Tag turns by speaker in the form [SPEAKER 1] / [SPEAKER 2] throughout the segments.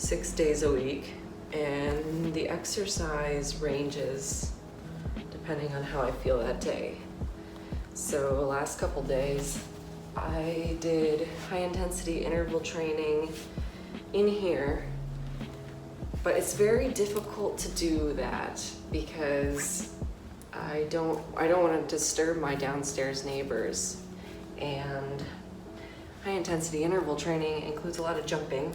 [SPEAKER 1] 6 days a week, and the exercise ranges depending on how I feel that day. So the last couple days I did high intensity interval training in here, but it's very difficult to do that because I don't want to disturb my downstairs neighbors, and high intensity interval training includes a lot of jumping,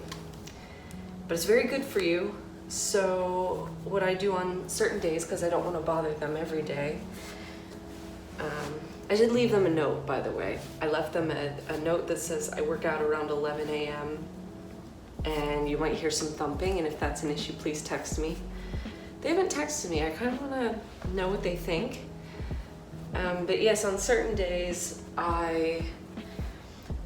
[SPEAKER 1] but it's very good for you. So what I do on certain days, because I don't want to bother them every day, I did leave them a note, by the way. I left them a note that says I work out around 11 a.m. and you might hear some thumping, and if that's an issue, please text me. They haven't texted me. I kind of want to know what they think. But yes, on certain days, I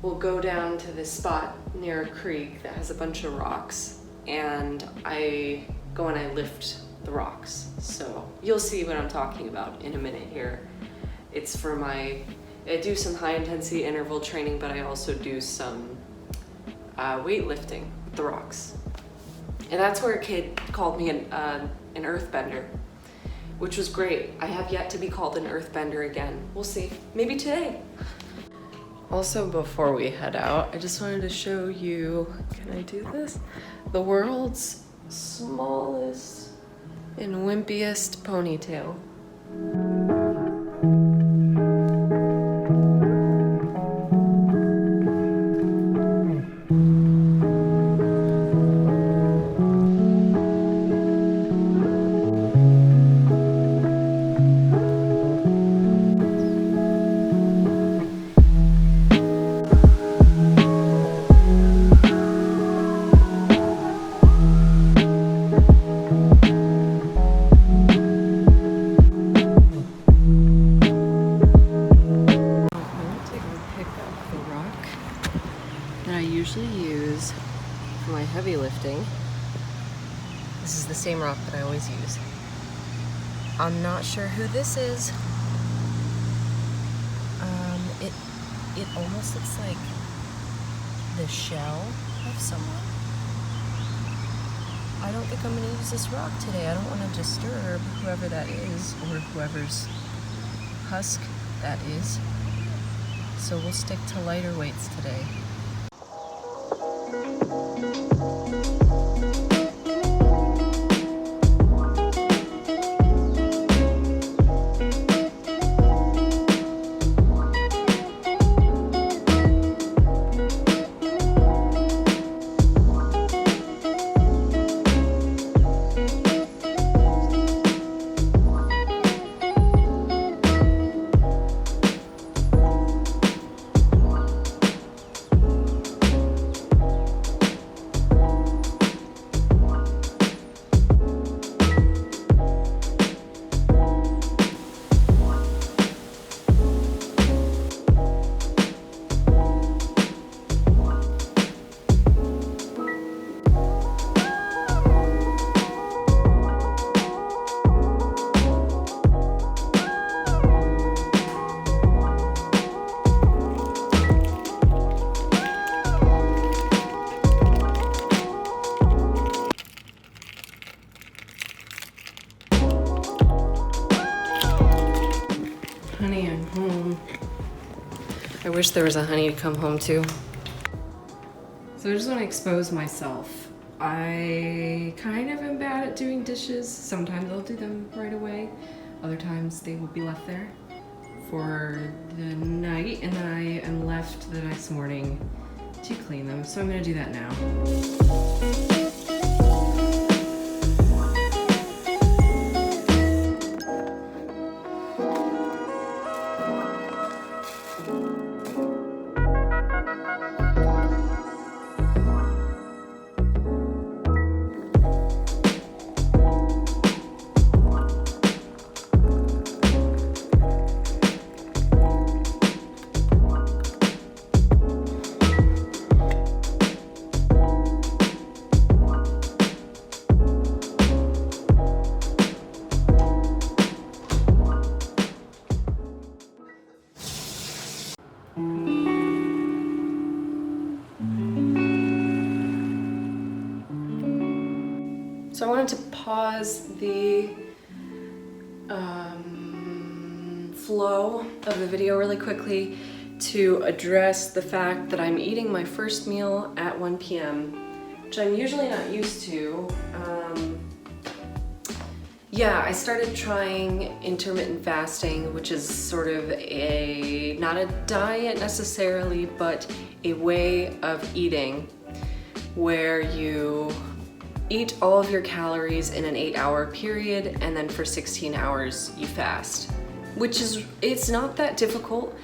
[SPEAKER 1] will go down to this spot near a creek that has a bunch of rocks, and I go and I lift the rocks. So you'll see what I'm talking about in a minute here. It's for I do some high intensity interval training, but I also do some weightlifting with the rocks. And that's where a kid called me an earthbender, which was great. I have yet to be called an earthbender again. We'll see, maybe today. Also, before we head out, I just wanted to show you, can I do this? The world's smallest and wimpiest ponytail. Heavy lifting. This is the same rock that I always use. I'm not sure who this is. It almost looks like the shell of someone. I don't think I'm gonna use this rock today. I don't want to disturb whoever that is, or whoever's husk that is. So we'll stick to lighter weights today. Honey, I'm home. I wish there was a honey to come home to. So I just want to expose myself. I kind of am bad at doing dishes. Sometimes I'll do them right away. Other times they will be left there for the night, and then I am left the next morning to clean them. So I'm going to do that now. So I wanted to pause the flow of the video really quickly to address the fact that I'm eating my first meal at 1 p.m., which I'm usually not used to. I started trying intermittent fasting, which is sort of not a diet necessarily, but a way of eating where you eat all of your calories in an 8-hour period, and then for 16 hours you fast, it's not that difficult.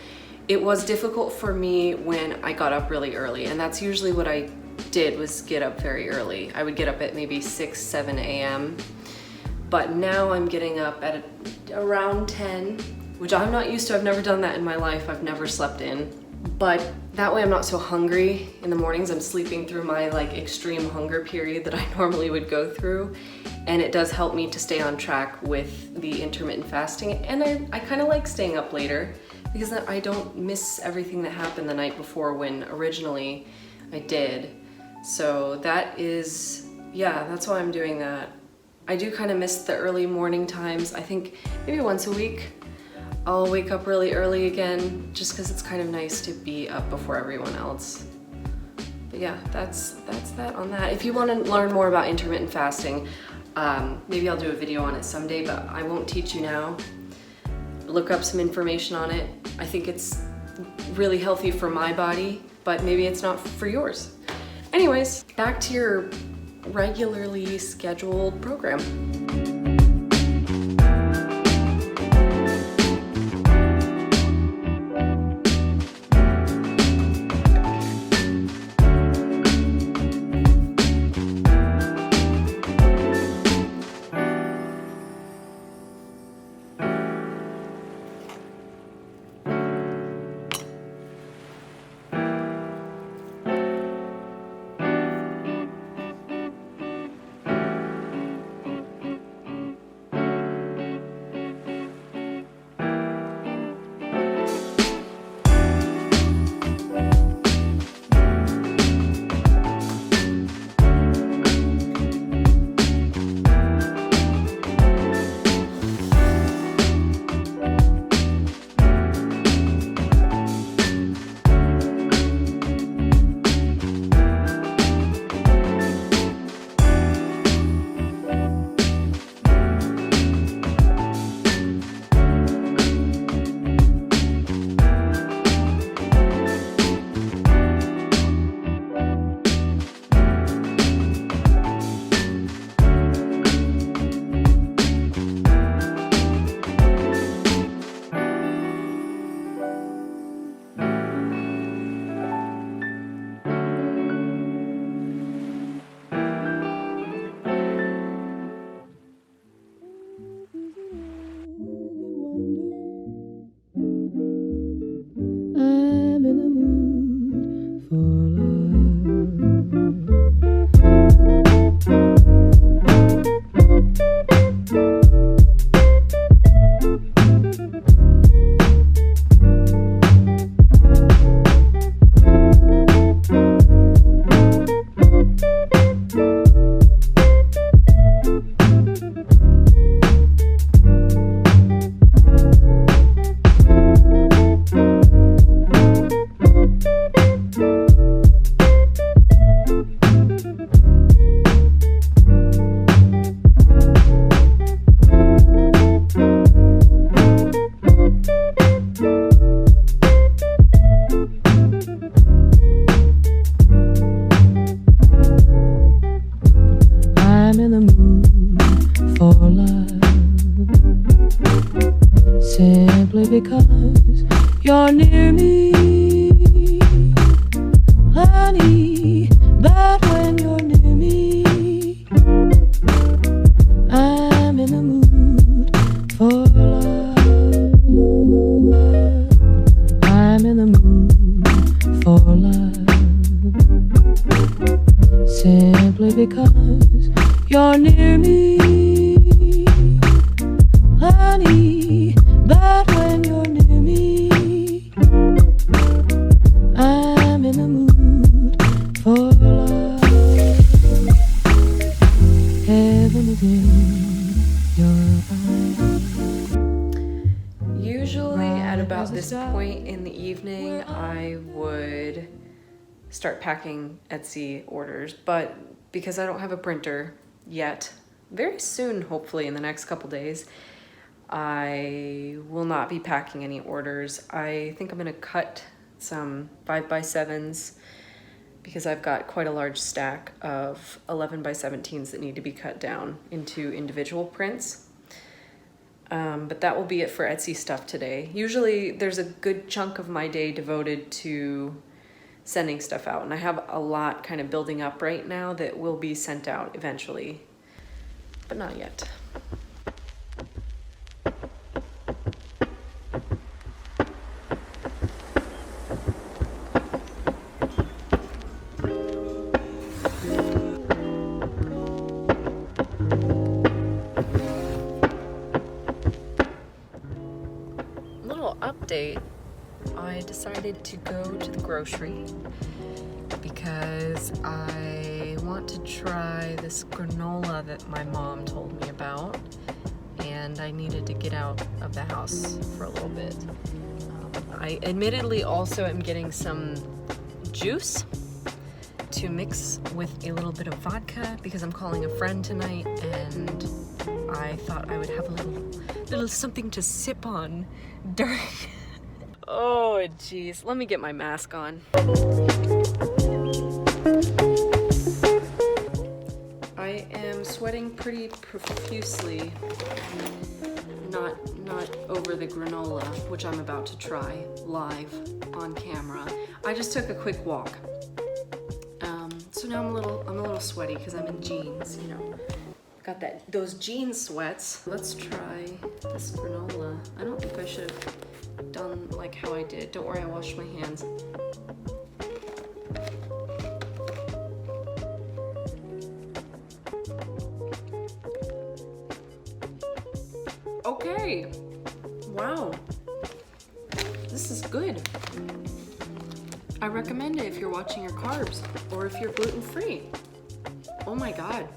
[SPEAKER 1] It was difficult for me when I got up really early, and that's usually what I did, was get up very early. I would get up at maybe 6, 7 a.m. But now I'm getting up at around 10, which I'm not used to. I've never done that in my life. I've never slept in. But that way I'm not so hungry in the mornings. I'm sleeping through my extreme hunger period that I normally would go through. And it does help me to stay on track with the intermittent fasting. And I kind of like staying up later because I don't miss everything that happened the night before when originally I did. So that is, that's why I'm doing that. I do kind of miss the early morning times. I think maybe once a week I'll wake up really early again, just because it's kind of nice to be up before everyone else. But yeah, that's that on that. If you want to learn more about intermittent fasting, maybe I'll do a video on it someday, but I won't teach you now. Look up some information on it. I think it's really healthy for my body, but maybe it's not for yours. Anyways, back to your regularly scheduled program.
[SPEAKER 2] because you're near me, honey. But when you're near me, I'm in the mood for love. I'm in the mood for love, simply because you're near me, honey. But when you're near me, I'm in the mood
[SPEAKER 1] Usually at about this point in the evening, I would start packing Etsy orders, but because I don't have a printer yet, very soon, hopefully in the next couple days, I will not be packing any orders. I think I'm gonna cut some 5x7s because I've got quite a large stack of 11x17s that need to be cut down into individual prints. But that will be it for Etsy stuff today. Usually there's a good chunk of my day devoted to sending stuff out, and I have a lot kind of building up right now that will be sent out eventually, but not yet. Update, I decided to go to the grocery because I want to try this granola that my mom told me about, and I needed to get out of the house for a little bit. I admittedly also am getting some juice to mix with a little bit of vodka because I'm calling a friend tonight, and I thought I would have a little something to sip on during. Oh geez, let me get my mask on. I am sweating pretty profusely, not over the granola, which I'm about to try live on camera. I just took a quick walk. So now I'm a little sweaty because I'm in jeans, you know. Got those jean sweats. Let's try this granola. I don't think I should have done like how I did. Don't worry, I washed my hands. Okay. Wow. This is good. I recommend it if you're watching your carbs or if you're gluten-free. Oh my God.